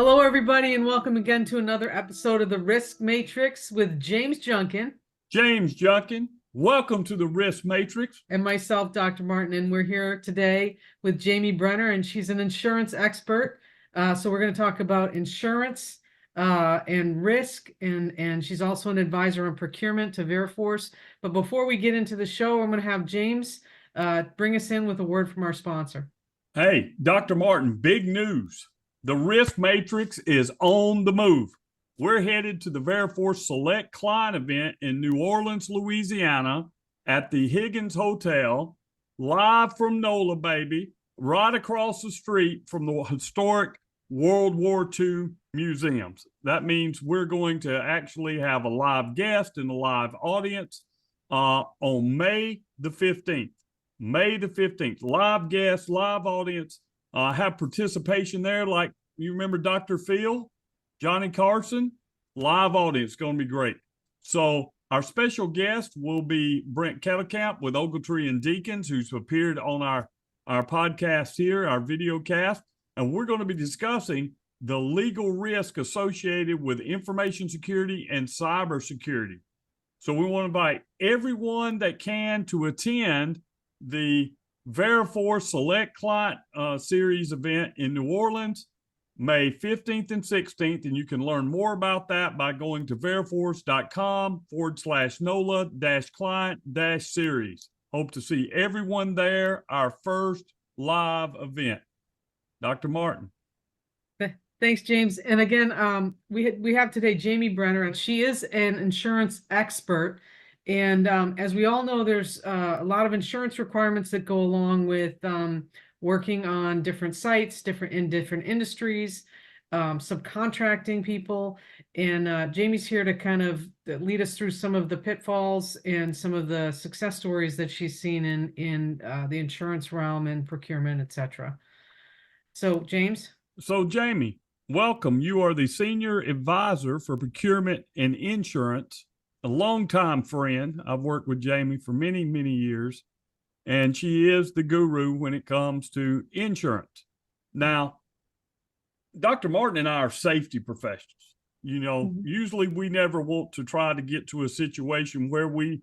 Hello, everybody, and welcome again to another episode of the Risk Matrix with James Junkin James Junkin, welcome to the Risk Matrix. and myself, Dr. Martin. And we're here today with Jamie Brenner, and she's an insurance expert. So we're going to talk about insurance and risk, and she's also an advisor on procurement to Veriforce. But before we get into the show, I'm going to have James bring us in with a word from our sponsor. Hey, Dr. Martin, big news. The Risk Matrix is on the move. We're headed to the Veriforce Select Client event in New Orleans, Louisiana at the Higgins Hotel, live from NOLA, baby, right across the street from the historic World War II museums. That means we're going to actually have a live guest and a live audience on May the 15th. May the 15th, live guests, live audience, have participation there. Like you remember Dr. Phil, Johnny Carson, live audience, going to be great. So our special guest will be Brent Kettelkamp with Ogletree and Deacons, who's appeared on our podcast here, our video cast. And we're going to be discussing the legal risk associated with information security and cybersecurity. So we want to invite everyone that can to attend the Veriforce Select Client Series event in New Orleans, May 15th and 16th. And you can learn more about that by going to veriforce.com/NOLA-client-series. Hope to see everyone there, our first live event. Dr. Martin. Thanks, James. And again, we have today Jamie Brenner, and she is an insurance expert. And as we all know, there's a lot of insurance requirements that go along with working on different sites, in different industries, subcontracting people. And Jamie's here to kind of lead us through some of the pitfalls and some of the success stories that she's seen in the insurance realm and procurement, etc. So, James. So, Jamie, welcome. You are the Senior Advisor for Procurement and Insurance, a longtime friend. I've worked with Jamie for many, many years, and she is the guru when it comes to insurance. Now, Dr. Martin and I are safety professionals. Usually we never want to try to get to a situation where we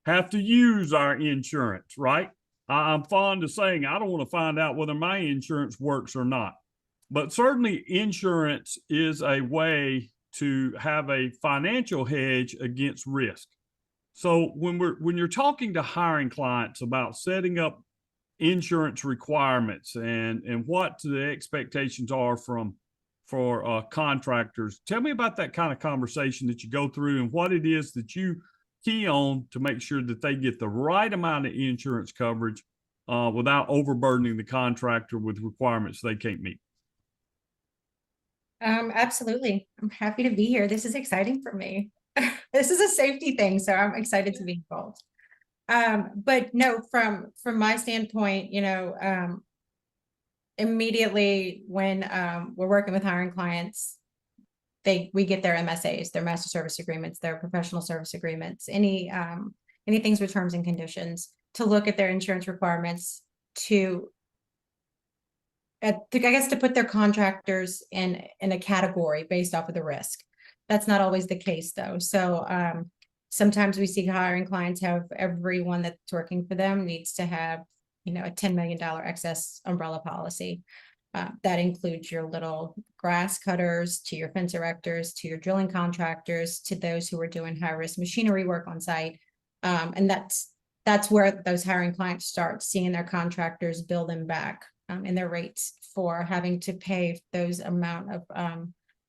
have to use our insurance, right? I'm fond of saying I don't want to find out whether my insurance works or not. But certainly insurance is a way to have a financial hedge against risk. So when you're talking to hiring clients about setting up insurance requirements and what the expectations are for contractors, tell me about that kind of conversation that you go through and what it is that you key on to make sure that they get the right amount of insurance coverage without overburdening the contractor with requirements they can't meet. Absolutely. I'm happy to be here. This is exciting for me. This is a safety thing, so I'm excited to be involved. But no, from my standpoint, immediately when we're working with hiring clients, we get their MSAs, their master service agreements, their professional service agreements, any things with terms and conditions, to look at their insurance requirements, to put their contractors in a category based off of the risk. That's not always the case, though. So sometimes we see hiring clients have everyone that's working for them needs to have, a $10 million excess umbrella policy. That includes your little grass cutters, to your fence erectors, to your drilling contractors, to those who are doing high risk machinery work on site. And that's where those hiring clients start seeing their contractors bill them back in their rates for having to pay for those amount of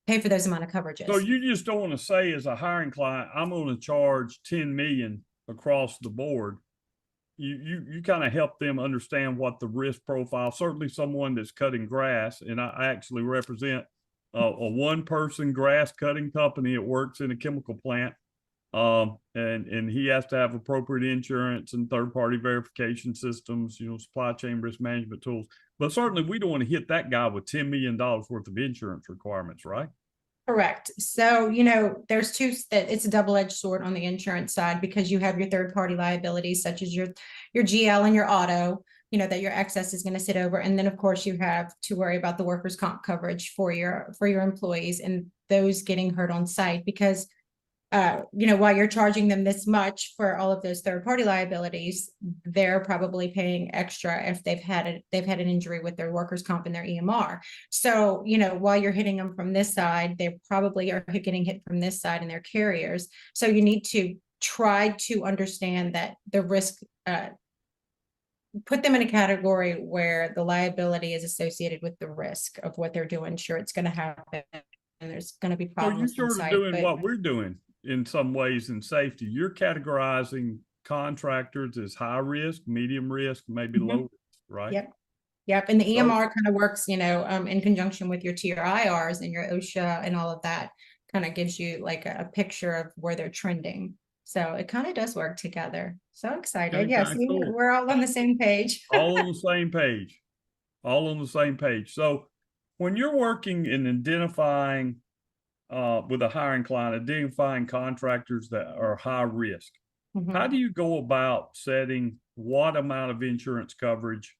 coverages. So you just don't want to say as a hiring client, I'm going to charge 10 million across the board. You kind of help them understand what the risk profile, certainly someone that's cutting grass. And I actually represent a one-person grass cutting company that works in a chemical plant. And he has to have appropriate insurance and third-party verification systems, supply chain risk management tools. But certainly we don't want to hit that guy with $10 million worth of insurance requirements, right? Correct. So, there's it's a double-edged sword on the insurance side, because you have your third-party liabilities, such as your GL and your auto. that your excess is going to sit over. And then of course you have to worry about the workers' comp coverage for your employees and those getting hurt on site, because while you're charging them this much for all of those third-party liabilities, they're probably paying extra if they've had an injury with their workers' comp and their EMR. So, while you're hitting them from this side, they probably are getting hit from this side in their carriers. So you need to try to understand that the risk, put them in a category where the liability is associated with the risk of what they're doing. Sure, it's going to happen and there's going to be So problems. you're sort of doing what we're doing in some ways in safety. You're categorizing contractors as high risk, medium risk, maybe low risk, right? Yep. And the EMR kind of works, in conjunction with your TRIRs and your OSHA and all of that, kind of gives you like a picture of where they're trending. So it kind of does work together. So excited. Okay, Yes, cool. we're all on the same page. All on the same page. All on the same page. So when you're working in identifying with a hiring client, identifying contractors that are high risk, how do you go about setting what amount of insurance coverage?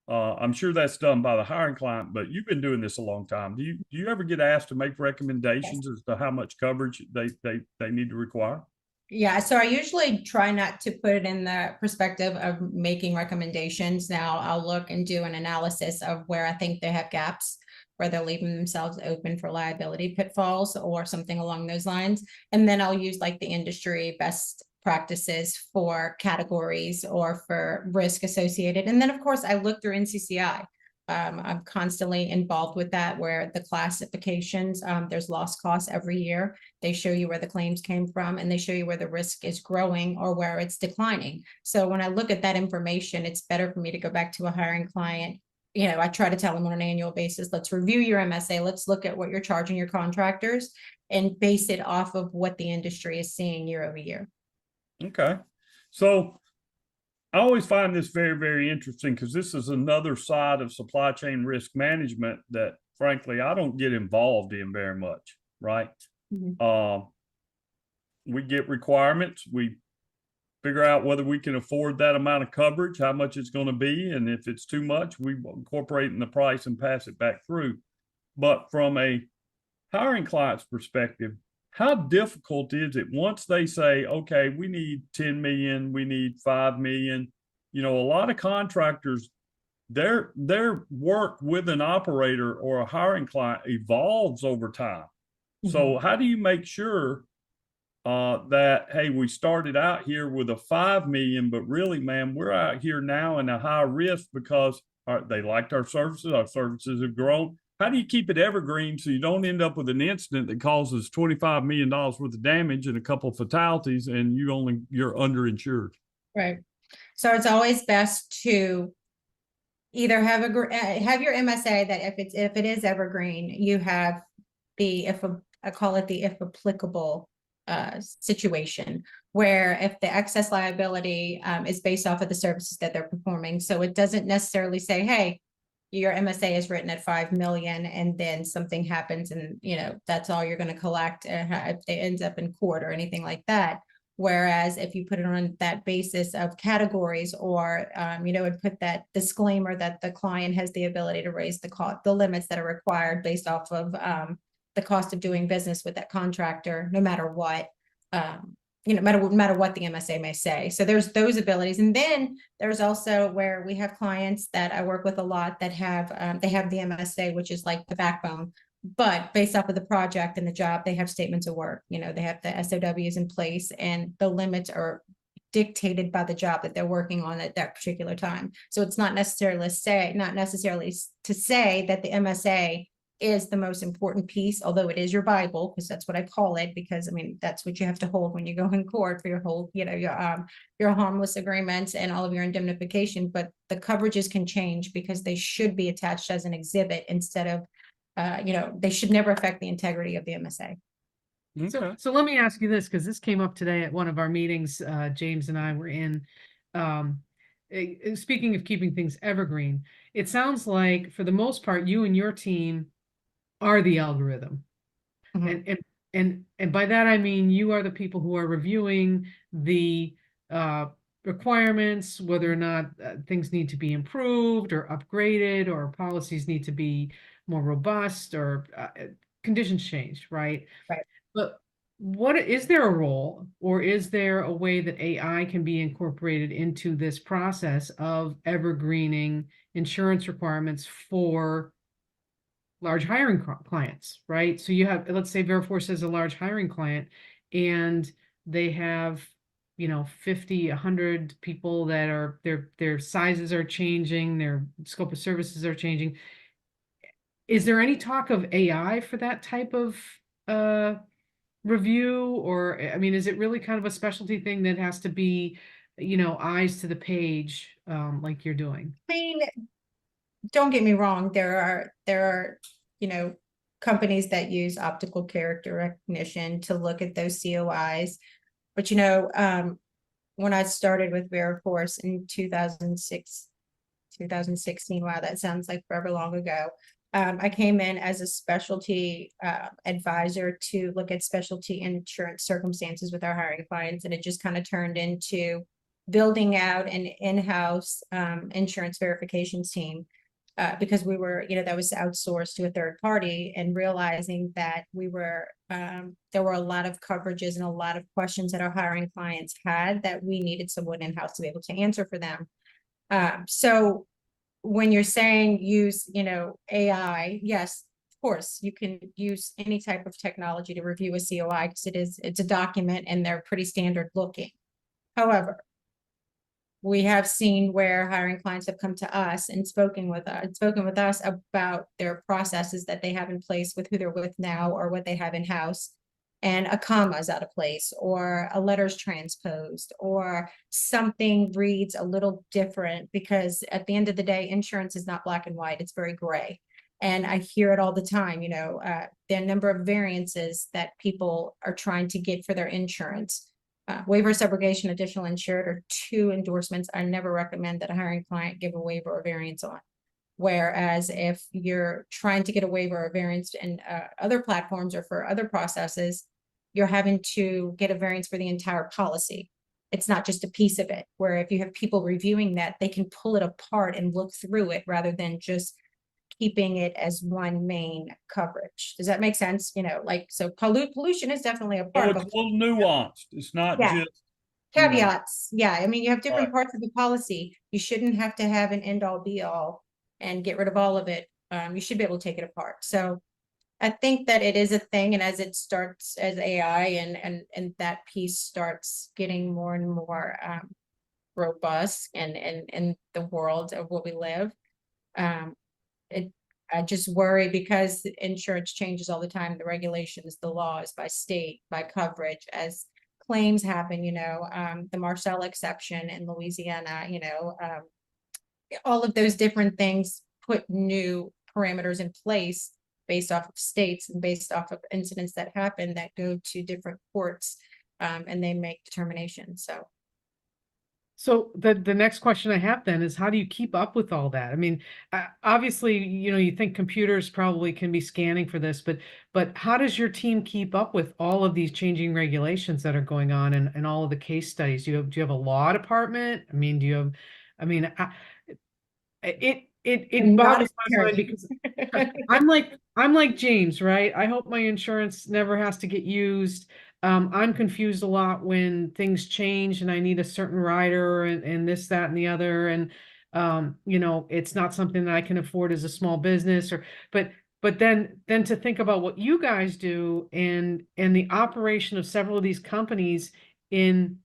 I'm sure that's done by the hiring client, but you've been doing this a long time. Do you ever get asked to make recommendations as to how much coverage they need to require? Yeah, so I usually try not to put it in the perspective of making recommendations. Now I'll look and do an analysis of where I think they have gaps, where they're leaving themselves open for liability pitfalls or something along those lines. And then I'll use like the industry best practices for categories or for risk associated. And then of course I look through NCCI. I'm constantly involved with that, where the classifications, there's loss costs every year. They show you where the claims came from and they show you where the risk is growing or where it's declining. So when I look at that information, it's better for me to go back to a hiring client. I try to tell them on an annual basis, let's review your MSA. Let's look at what you're charging your contractors and base it off of what the industry is seeing year over year. Okay. So I always find this very, very interesting because this is another side of supply chain risk management that, frankly, I don't get involved in very much, right? We get requirements. We figure out whether we can afford that amount of coverage, how much it's going to be. And if it's too much, we incorporate in the price and pass it back through. But from a hiring client's perspective, how difficult is it once they say, okay, we need 10 million, we need 5 million? A lot of contractors, their work with an operator or a hiring client evolves over time. So how do you make sure that, hey, we started out here with a 5 million, but really, man, we're out here now in a high risk because they liked our services have grown. How do you keep it evergreen so you don't end up with an incident that causes $25 million worth of damage and a couple of fatalities and you're underinsured? Right. So it's always best to either have your MSA that if it is evergreen, you have I call it the if applicable situation, where if the excess liability is based off of the services that they're performing. So it doesn't necessarily say, hey, your MSA is written at 5 million and then something happens and that's all you're going to collect if it ends up in court or anything like that. Whereas if you put it on that basis of categories or and put that disclaimer that the client has the ability to raise the limits that are required based off of the cost of doing business with that contractor, no matter what, no matter what the MSA may say. So there's those abilities. And then there's also where we have clients that I work with a lot that have, they have the MSA, which is like the backbone, but based off of the project and the job, they have statements of work, they have the SOWs in place and the limits are dictated by the job that they're working on at that particular time. So it's not necessarily to say that the MSA is the most important piece, although it is your Bible, because that's what I call it, because that's what you have to hold when you go in court for your whole, your harmless agreements and all of your indemnification. But the coverages can change because they should be attached as an exhibit instead of, they should never affect the integrity of the MSA. Okay. So let me ask you this, because this came up today at one of our meetings, James and I were in. Speaking of keeping things evergreen, it sounds like for the most part, you and your team are the algorithm. And by that I mean you are the people who are reviewing the requirements, whether or not things need to be improved or upgraded, or policies need to be more robust, or conditions change, right? Right. But what is there a role, or is there a way that AI can be incorporated into this process of evergreening insurance requirements for large hiring clients, right? So you have, let's say Veriforce is a large hiring client, and they have, 50, 100 people that are, their sizes are changing, their scope of services are changing. Is there any talk of AI for that type of uh review? Or, I mean, is it really kind of a specialty thing that has to be, eyes to the page, like you're doing? I mean, don't get me wrong, there are, companies that use optical character recognition to look at those COIs. But when I started with Veriforce in 2006, 2016, wow, that sounds like forever long ago. I came in as a specialty advisor to look at specialty insurance circumstances with our hiring clients, and it just kind of turned into building out an in-house insurance verifications team. Because we were, that was outsourced to a third party, and realizing that there were a lot of coverages and a lot of questions that our hiring clients had that we needed someone in-house to be able to answer for them. So when you're saying use, AI, yes, of course, you can use any type of technology to review a COI, because it's a document and they're pretty standard looking. However, we have seen where hiring clients have come to us and spoken with us about their processes that they have in place with who they're with now, or what they have in-house, and a comma is out of place, or a letter's transposed, or something reads a little different, because at the end of the day, insurance is not black and white, it's very gray. And I hear it all the time, the number of variances that people are trying to get for their insurance. Waiver, subrogation, additional insured are two endorsements I never recommend that a hiring client give a waiver or variance on. Whereas if you're trying to get a waiver or variance in other platforms or for other processes, you're having to get a variance for the entire policy. It's not just a piece of it, where if you have people reviewing that, they can pull it apart and look through it rather than just keeping it as one main coverage. Does that make sense? So pollution is definitely a So part it's of a little nuanced. It's not Yeah. just caveats. Yeah, I mean, you have different Right. parts of the policy. You shouldn't have to have an end all be all and get rid of all of it. You should be able to take it apart. So I think that it is a thing, and as it starts as AI and that piece starts getting more and more robust and in the world of what we live, it I just worry, because insurance changes all the time, the regulations, the laws by state, by coverage, as claims happen, the Marcel exception in Louisiana, all of those different things put new parameters in place based off of states and based off of incidents that happen that go to different courts, and they make determinations. So the next question I have then is, how do you keep up with all that? I mean, obviously, you think computers probably can be scanning for this, but how does your team keep up with all of these changing regulations that are going on, and all of the case studies? Do you have a law department? I mean, it I'm not a boggles my mind, attorney. because I'm like James, right? I hope my insurance never has to get used. I'm confused a lot when things change and I need a certain rider, and this, that, and the other. And it's not something that I can afford as a small business, but then to think about what you guys do, and the operation of several of these companies in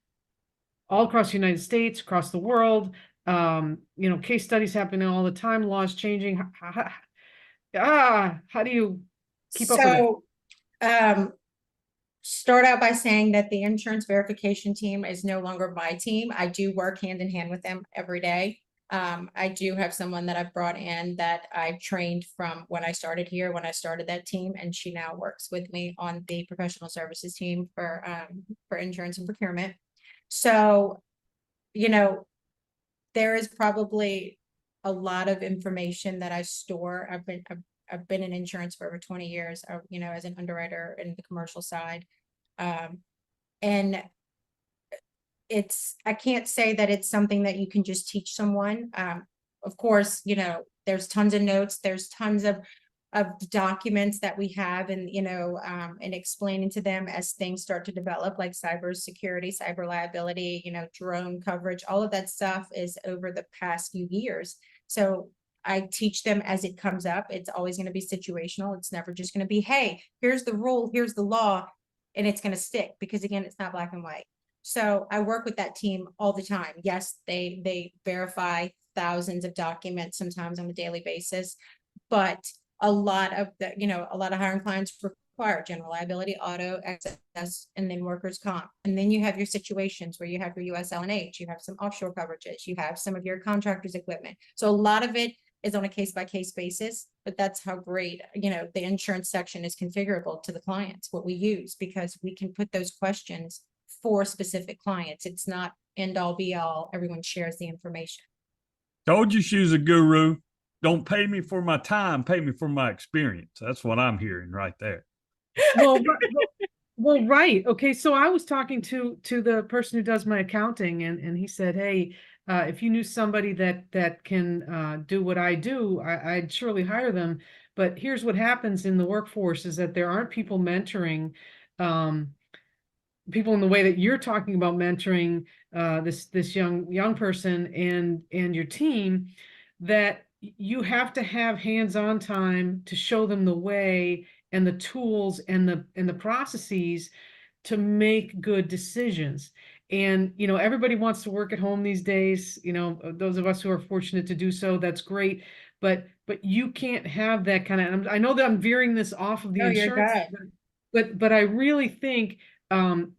all across the United States, across the world. Case studies happening all the time, laws changing. How do you keep up with it? So, start out by saying that the insurance verification team is no longer my team. I do work hand in hand with them every day. I do have someone that I've brought in that I trained from when I started here, when I started that team, and she now works with me on the professional services team for insurance and procurement. So, there is probably a lot of information that I store. I've been in insurance for over 20 years, as an underwriter in the commercial side. And I can't say that it's something that you can just teach someone. Of course, you know, there's tons of notes, there's tons of documents that we have, and, you know, and explaining to them as things start to develop, like cyber security, cyber liability, you know, drone coverage, all of that stuff is over the past few years. So I teach them as it comes up. It's always going to be situational. It's never just going to be, hey, here's the rule, here's the law, and it's going to stick, because again, it's not black and white. So I work with that team all the time. Yes, they verify thousands of documents, sometimes on a daily basis, but a lot of the, you know, a lot of hiring clients require general liability, auto, excess, and then workers' comp. And then you have your situations where you have your USL&H, you have some offshore coverages, you have some of your contractors' equipment. So a lot of it is on a case-by-case basis, but that's how great, you know, the insurance section is configurable to the clients, what we use, because we can put those questions for specific clients. It's not end all be all. Everyone shares the information. Told you she was a guru. Don't pay me for my time, pay me for my experience. That's what I'm hearing right there. Well, well, right. Okay. So I was talking to the person who does my accounting, and he said, hey, if you knew somebody that can do what I do, I'd surely hire them. But here's what happens in the workforce is that there aren't people mentoring people in the way that you're talking about mentoring this young person and your team, that you have to have hands-on time to show them the way and the tools and the processes to make good decisions. And, you know, everybody wants to work at home these days. You know, those of us who are fortunate to do so, that's great. But you can't have that kind of, I know that I'm veering this off of the insurance, but I really think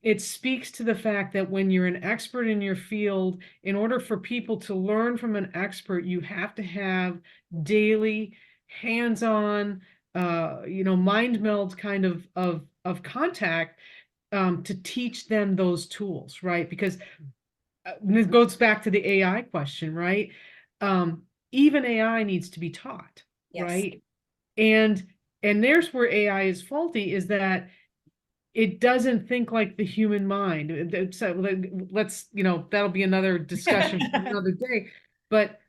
it speaks to the fact that when you're an expert in your field, in order for people to learn from an expert, you have to have daily, hands-on, you know, mind meld kind of contact to teach them those tools, right? Because this goes back to the AI question, right? Even AI needs to be taught, Yes. right? And there's where AI is faulty, is that it doesn't think like the human mind. So let's, you know, that'll be another discussion for another day. But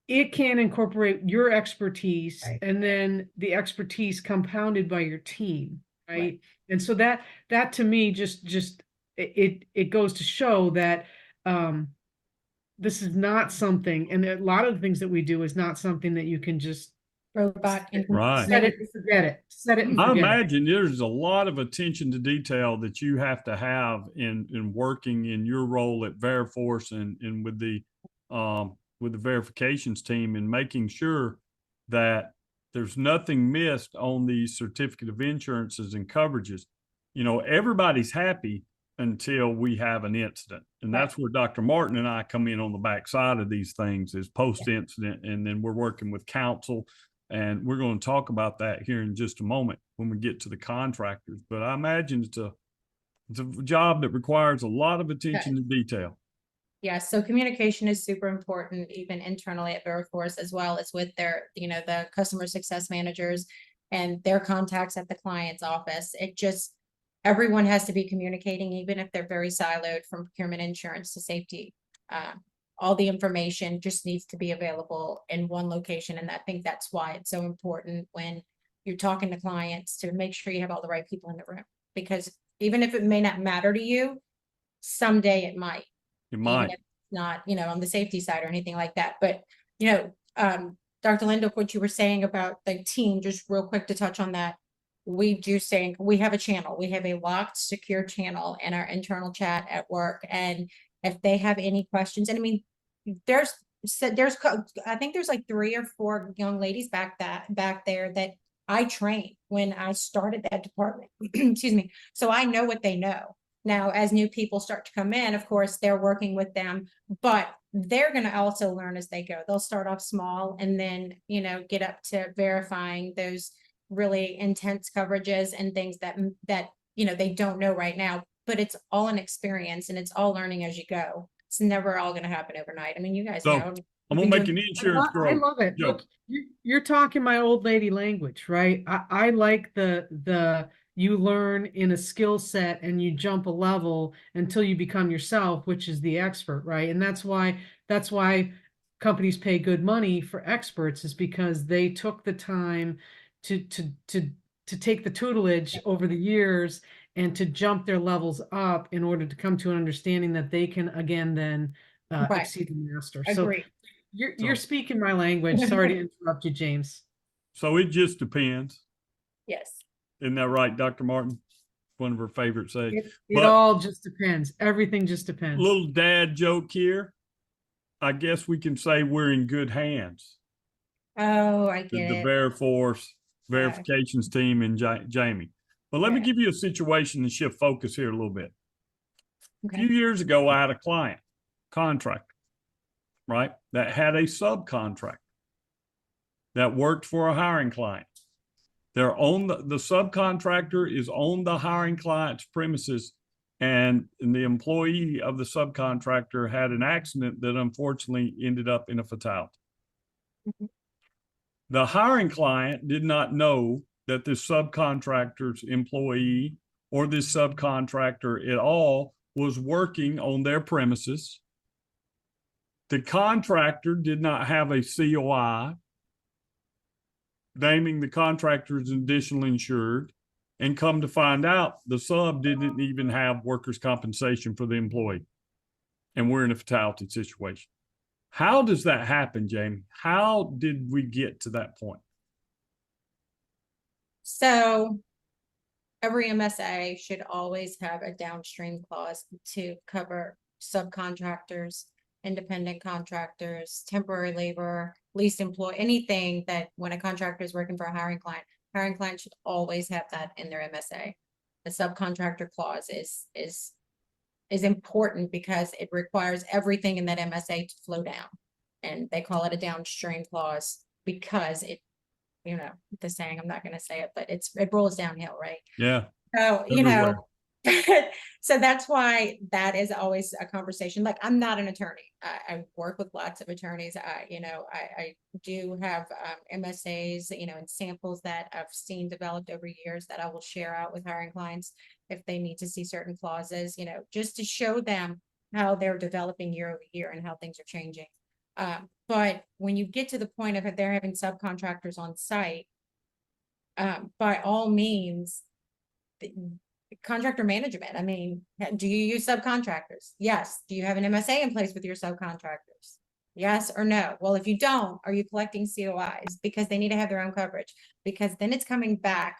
it can incorporate your expertise, Right. and then the expertise compounded by your team, right? Right. And so that to me just it goes to show that this is not something, and a lot of the things that we do is not something that you can just Robot and Right. set it and forget it. Set it and I forget it. imagine there's a lot of attention to detail that you have to have in working in your role at Veriforce and with the verifications team, and making sure that there's nothing missed on these certificate of insurances and coverages. You know, everybody's happy until we have an incident. And that's where Dr. Martin and I come in on the backside of these things, is post-incident. And then we're working with counsel. And we're going to talk about that here in just a moment when we get to the contractors. But I imagine it's a job that requires a lot of attention to detail. Yeah, so communication is super important, even internally at Veriforce, as well as with their, you know, the customer success managers and their contacts at the client's office. It just, everyone has to be communicating, even if they're very siloed, from procurement, insurance to safety. All the information just needs to be available in one location. And I think that's why it's so important when you're talking to clients to make sure you have all the right people in the room, because even if it may not matter to you, someday it might. It Even might. if it's not, you know, on the safety side or anything like that. But, you know, Dr. Lindo, what you were saying about the team, just real quick to touch on that. We do say we have a channel. We have a locked, secure channel in our internal chat at work. And if they have any questions, and I mean, I think there's like 3 or 4 young ladies back there that I trained when I started that department. Excuse me. So I know what they know. Now, as new people start to come in, of course, they're working with them, but they're going to also learn as they go. They'll start off small and then, you know, get up to verifying those really intense coverages and things that, you know, they don't know right now, but it's all an experience and it's all learning as you go. It's never all going to happen overnight. I mean, you guys So know. I'm going to make an insurance I love it. joke. Look, you're talking my old lady language, right? I like the you learn in a skill set and you jump a level until you become yourself, which is the expert, right? And that's why companies pay good money for experts, is because they took the time to take the tutelage over the years and to jump their levels up in order to come to an understanding that they can again then Right. exceed the master. So Agree. you're speaking my language. Sorry to interrupt you, James. So it just depends. Yes. Isn't that right, Dr. Martin? One of her favorite sayings. It But all just depends. Everything just depends. little dad joke here. I guess we can say we're in good hands. Oh, I The get it. Veriforce verifications team and Jamie. But let me Okay. give you a situation and shift focus here a little bit. A Okay. few years ago, I had a client, contractor, right, that had a subcontractor that worked for a hiring client. They're on the subcontractor is on the hiring client's premises, and the employee of the subcontractor had an accident that unfortunately ended up in a fatality. Mhm. The hiring client did not know that this subcontractor's employee or this subcontractor at all was working on their premises. The contractor did not have a COI naming the contractor as additional insured, and come to find out the sub didn't even have workers' compensation for the employee. And we're in a fatality situation. How does that happen, Jamie? How did we get to that point? So every MSA should always have a downstream clause to cover subcontractors, independent contractors, temporary labor, leased employee, anything that when a contractor is working for a hiring client should always have that in their MSA. The subcontractor clause is important because it requires everything in that MSA to flow down. And they call it a downstream clause because it, the saying, I'm not going to say it, but it rolls downhill, right? Yeah. So, everywhere. so that's why that is always a conversation. Like, I'm not an attorney. I work with lots of attorneys. I do have MSAs, and samples that I've seen developed over years that I will share out with hiring clients if they need to see certain clauses, just to show them how they're developing year over year and how things are changing. But when you get to the point of it, they're having subcontractors on site, by all means, contractor management. I mean, do you use subcontractors? Yes. Do you have an MSA in place with your subcontractors? Yes or no? Well, if you don't, are you collecting COIs? Because they need to have their own coverage, because then it's coming back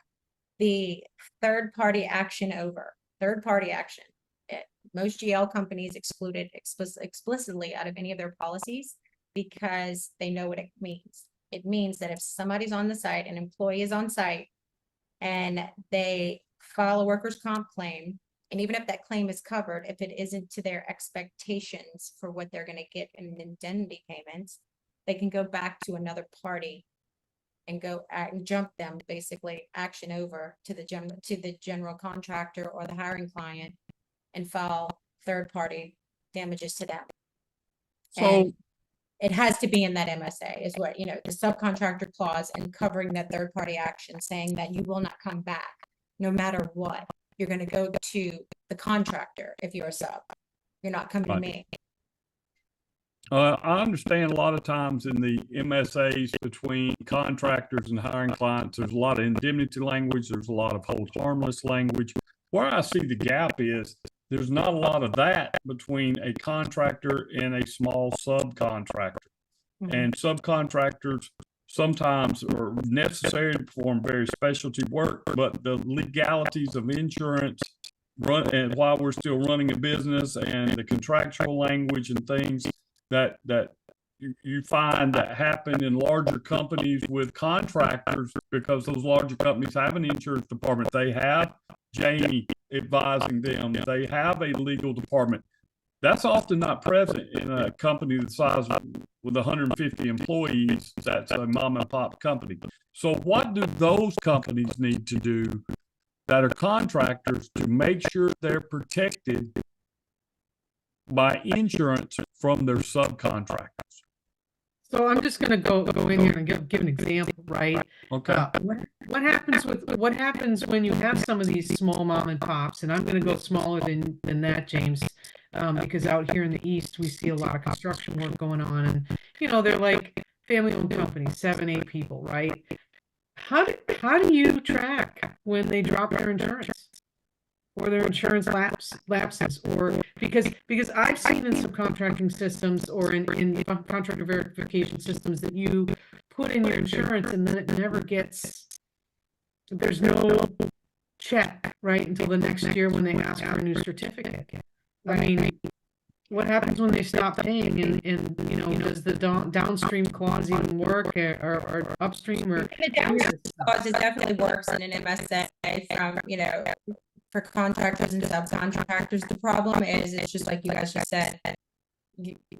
the third party action over third party action. Most GL companies excluded explicitly out of any of their policies because they know what it means. It means that if somebody's on the site, an employee is on site, and they file a workers' comp claim, and even if that claim is covered, if it isn't to their expectations for what they're going to get in indemnity payments, they can go back to another party and jump them, basically action over to the general contractor or the hiring client and file third party damages to them. So And it has to be in that MSA is what, the subcontractor clause, and covering that third party action, saying that you will not come back no matter what. You're going to go to the contractor if you're a sub. You're not coming to me. I understand a lot of times in the MSAs between contractors and hiring clients, there's a lot of indemnity language. There's a lot of hold harmless language. Where I see the gap is there's not a lot of that between a contractor and a small subcontractor. Mhm. And subcontractors sometimes are necessary to perform very specialty work, but the legalities of insurance and while we're still running a business, and the contractual language and things that you find that happen in larger companies with contractors, because those larger companies have an insurance department. They have Jamie advising them. They have a legal department. That's often not present in a company the size with 150 employees. That's a mom and pop company. So what do those companies need to do that are contractors to make sure they're protected by insurance from their subcontractors? So I'm just gonna go in here and give an example, right? Okay. What happens when you have some of these small mom and pops, and I'm gonna go smaller than that, James, because out here in the East, we see a lot of construction work going on, and they're like family-owned companies, 7, 8 people, right? How do you track when they drop their insurance? Or their insurance lapses, or because I've seen in subcontracting systems or in contractor verification systems that you put in your insurance and then it never gets, there's no check, right, until the next year when they ask for a new certificate. I mean, what happens when they stop paying, and does the downstream clause even work, or upstream, or The downstream clause, it definitely works in an MSA from, for contractors and subcontractors. The problem is, it's just like you guys just said,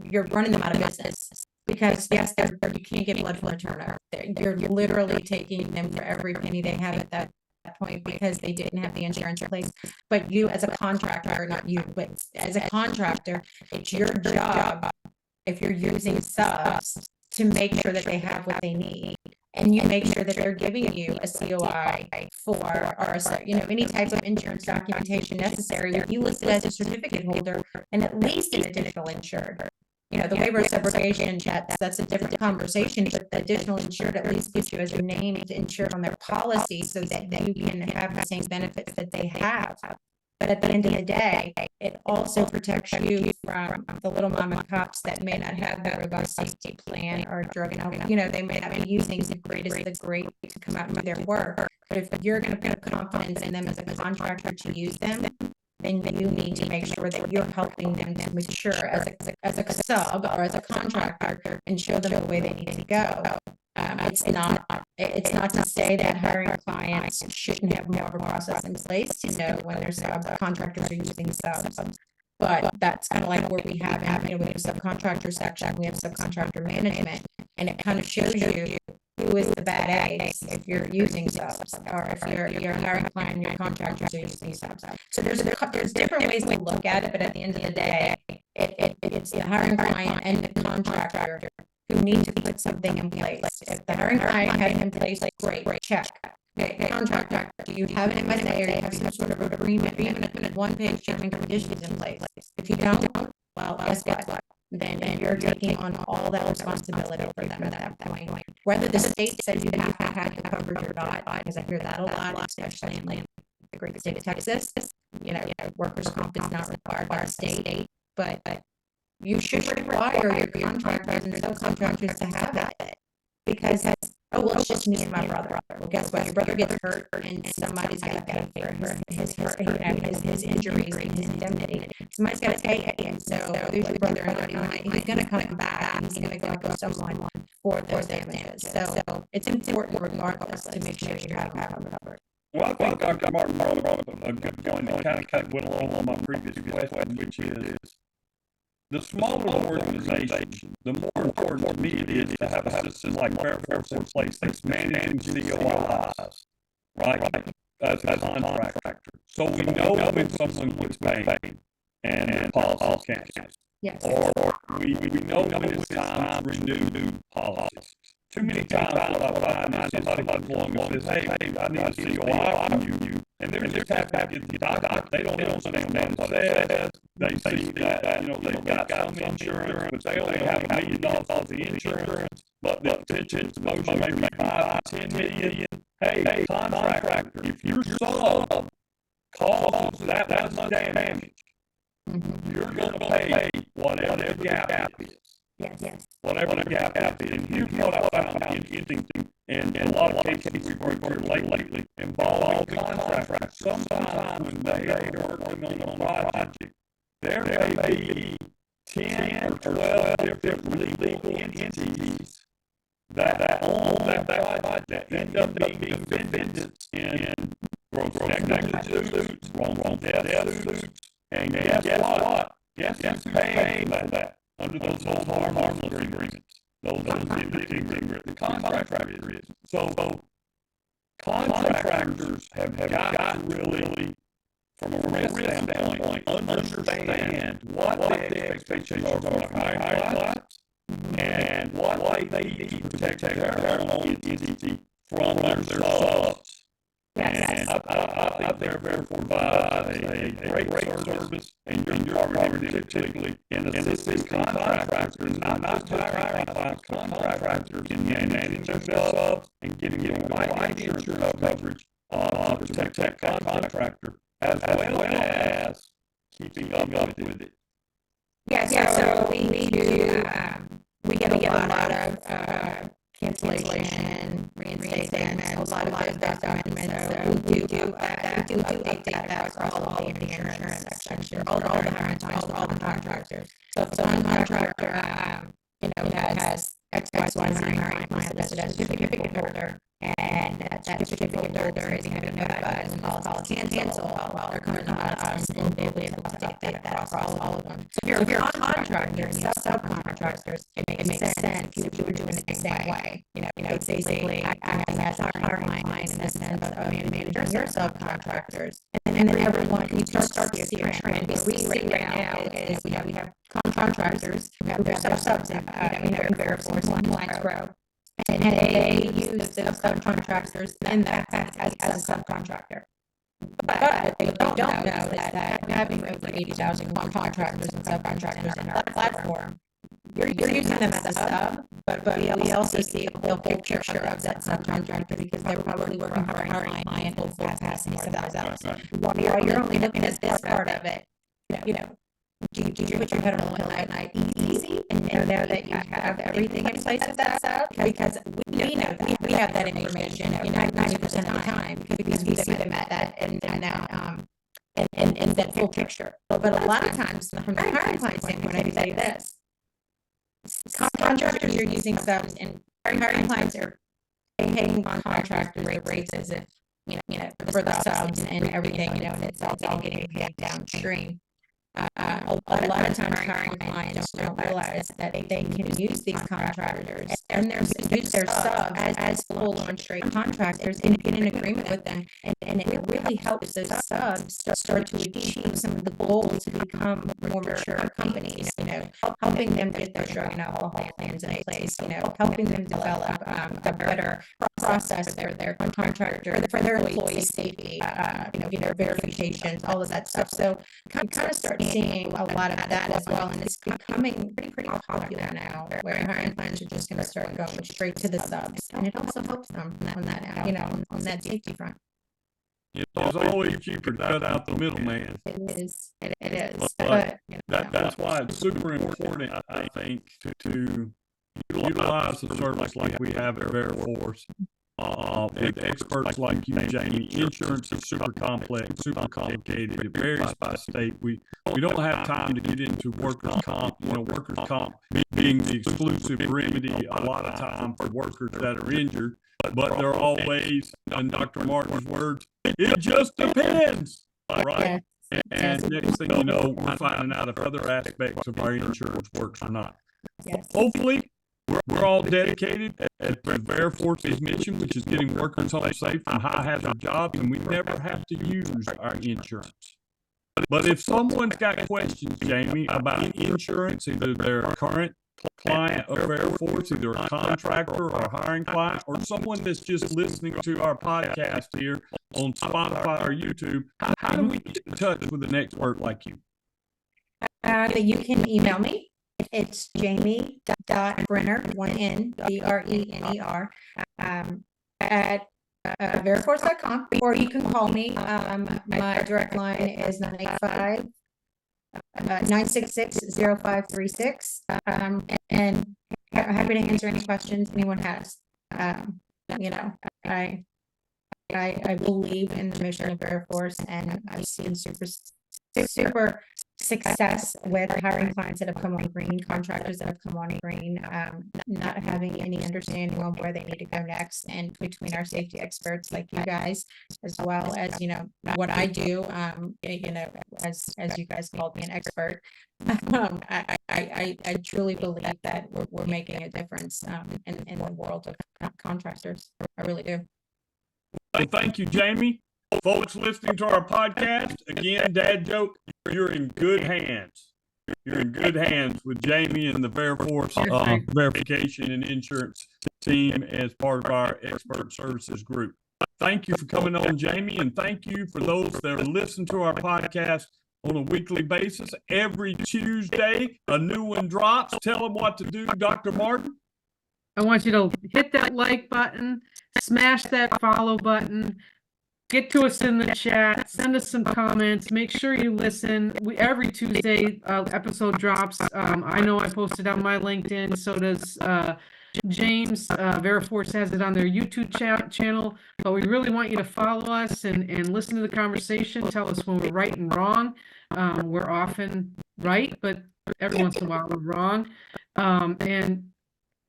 you're running them out of business, because yes, you can't get blood from a turnip. You're literally taking them for every penny they have at that point, because they didn't have the insurance in place. But you as a contractor, not you, but as a contractor, it's your job, if you're using subs, to make sure that they have what they need. And you make sure that they're giving you a COI for, or any type of insurance documentation necessary with you listed as a certificate holder and at least an additional insured. The waiver of subrogation, that's a different conversation, but the additional insured at least gives you as your named insured on their policy, so that you can have the same benefits that they have. But at the end of the day, it also protects you from the little mom and pops that may not have that robust safety plan, or drug and alcohol. They may not be using the greatest of the great to come out and do their work. But if you're going to put confidence in them as a contractor to use them, then you need to make sure that you're helping them to mature as a sub or as a contractor, and show them the way they need to go. It's not to say that hiring clients shouldn't have more of a process in place to know when their subcontractors are using subs. But that's kind of like where we have, we have subcontractor section, we have subcontractor management, and it kind of shows you who is the bad eggs if you're using subs, or if you're hiring a client and your contractors are using subs. So there's different ways to look at it, but at the end of the day, it's the hiring client and the contractor who need to put something in place. If the hiring client has in place, great, check. Okay, contractor, do you have an MSA, or you have some sort of agreement, even a one-page terms and conditions in place? If you don't, well, guess what? Then you're taking on all that responsibility for them at that point. Whether the state says you have to have the coverage or not, because I hear that a lot, especially in the great state of Texas. Workers' comp is not required by the state, but you should require your contractors and subcontractors to have it, because it's just me and my brother. Well, guess what? Your brother gets hurt, and somebody's got to pay for his injuries and his indemnity. Somebody's got to pay it. And so there's your brother, and he's going to come back, and he's going to go to someone for those damages. So it's important, regardless, to make sure you have them covered. Well, I think Dr. Martin brought up a good point that kind of went along on my previous question, which is, the smaller the organization, the more important to me it is to have a system like Veriforce in place that's managing COIs, right, as a contractor. So we know when someone gets paid and the policy cancels. Yes. Or we know when it's time to renew policies. Too many times what I find is somebody comes along and says, hey, I need a COI from you. And they're just happy to get the document. They don't understand what it says. They see that, they've got some insurance, but they only have $1 million of the insurance. But the potential exposure may be 5 to 10 million. Hey, contractor, if your sub causes that much damage, you're going to pay whatever the gap is. Yes. Whatever the gap is. And here's what I found interesting, and in a lot of cases we've worked here lately, involving contractors. Sometimes when they are working on a project, there may be 10 or 12 different legal entities that own that project that end up being defendants in gross negligence suits, wrongful death suits. And guess what? Guess who's paying for that? Under those harmless agreements, those agreements, the contractor is. So contractors have got to really, from a risk standpoint, understand what the expectations are from a hiring client and what they need to protect their own entity from their subs. And I think they're very provides a great service, and you're already particularly in assisting contractors, not just hiring contractors in managing their subs and getting the right insurance coverage to protect that contractor, as well as keeping up with it. So we do, we get a lot of cancellation, reinstatement, a lot of those documents. So we do update that for all of the insurance section, all the hiring times, all the contractors. So if one contractor, has X, Y, Z hiring client listed as a certificate holder, and that certificate holder is going to be notified when this policy cancel, well, they're coming to us, and they'll be able to update that across all of them. So if you're a contractor and you have subcontractors, it makes sense if you were doing it the same way. It's basically acting as our hiring client in the sense of managing your subcontractors, and then everyone, you start to see a trend. What we see right now is, we have contractors who have their subs in Veriforce and Clients Grow, and they use the subcontractors in that as a subcontractor. But what they don't know is that having over 80,000 contractors and subcontractors in our platform, you're using them as a sub, but we also see a full picture of that subcontractor, because they were probably working for our client full capacity subs out. While you're only looking at this part of it, do you put your head on the pillow at night easy and know that you have everything in place with that sub? Because we know that we have that information 90% of the time, because we see them at that and that full picture. But a lot of times, from the hiring client standpoint, I can tell you this: contractors are using subs, and hiring clients are paying contractors the rates as if for the subs and everything, and it's all getting paid downstream. A lot of times hiring clients don't realize that they can use these contractors and use their subs as full-on straight contractors and get in agreement with them, and it really helps those subs start to achieve some of the goals to become more mature companies, helping them get their drug and alcohol plans in place, helping them develop a better process for their contractor, for their employee safety, their verifications, all of that stuff. So kind of start seeing a lot of that as well, and it's becoming pretty popular now, where hiring clients are just going to start going straight to the subs, and it also helps them on that safety front. It's always cheaper to cut out the middleman. It is. But that's why it's super important, I think, to utilize the service like we have at Veriforce. With experts like you, Jamie. Insurance is super complex, super complicated. It varies by state. We don't have time to get into workers' comp. Workers' comp being the exclusive remedy a lot of time for workers that are injured. But there are always, in Dr. Martin's words, it just depends, right? And next thing you know, we're finding out if other aspects of our insurance works or not. Yes. Hopefully, we're all dedicated at Veriforce's mission, which is getting workers home safe from high hazard jobs, and we never have to use our insurance. But if someone's got questions, Jamie, about insurance, either they're a current client of Veriforce, either a contractor or a hiring client, or someone that's just listening to our podcast here on Spotify or YouTube, how do we get in touch with an expert like you? You can email me. It's jamie.brenner, BRENER, at veriforce.com, or you can call me. My direct line is 966-0536. And I'm happy to answer any questions anyone has. I believe in the mission of Veriforce, and I've seen super success with hiring clients that have come on green, contractors that have come on green, not having any understanding on where they need to go next. And between our safety experts like you guys, as well as what I do, as you guys called me an expert, I truly believe that we're making a difference in the world of contractors. I really do. Well, thank you, Jamie. Folks listening to our podcast, again, dad joke, you're in good hands. you're in good hands with Jamie and the Veriforce Yes, sir. verification and insurance team as part of our expert services group. Thank you for coming on, Jamie, and thank you for those that are listening to our podcast on a weekly basis. Every Tuesday, a new one drops. Tell them what to do, Dr. Martin. I want you to hit that like button, smash that follow button, get to us in the chat, send us some comments, make sure you listen. Every Tuesday episode drops. I know I posted on my LinkedIn, so does James. Veriforce has it on their YouTube channel, but we really want you to follow us and listen to the conversation. Tell us when we're right and wrong. We're often right, but every once in a while we're wrong. And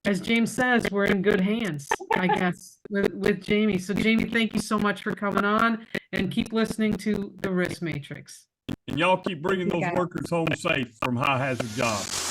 as James says, we're in good hands, I guess, with Jamie. So Jamie, thank you so much for coming on, and keep listening to the Risk Matrix. And y'all keep bringing those Okay. workers home safe from high hazard jobs.